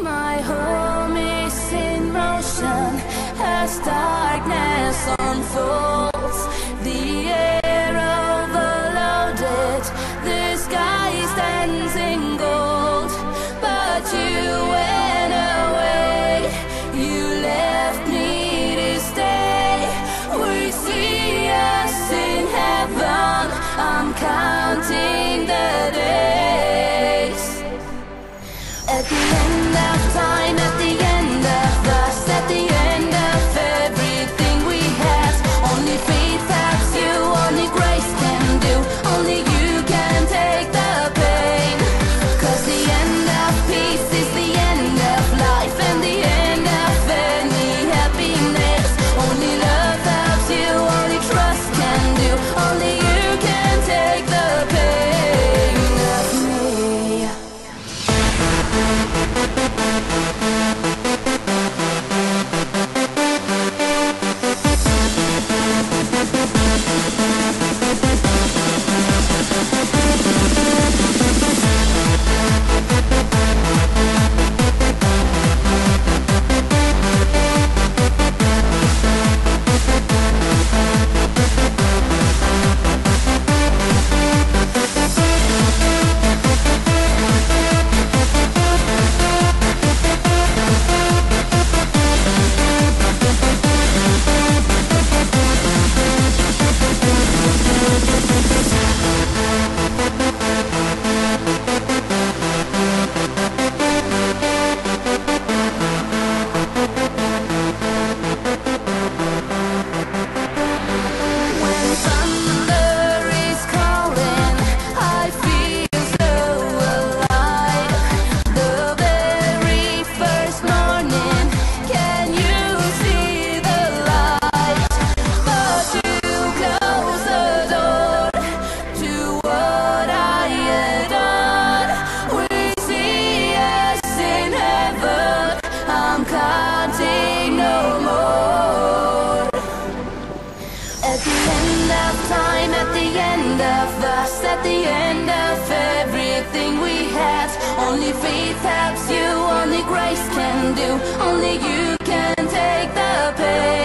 My home is in motion as darkness unfolds. The air overloaded, the sky stands in gold. But you went away, you left me to stay. We see us in heaven, I'm counting the days. At the end of time, at the end of us, at the end of everything we had, only faith helps you, only grace can do, only you can take the pain. 'Cause the end of peace is the end of life and the end of any happiness. Only love helps you, only trust can do, only you can take the pain of me. At the end of everything we had, only faith helps you, only grace can do, only you can take the pain.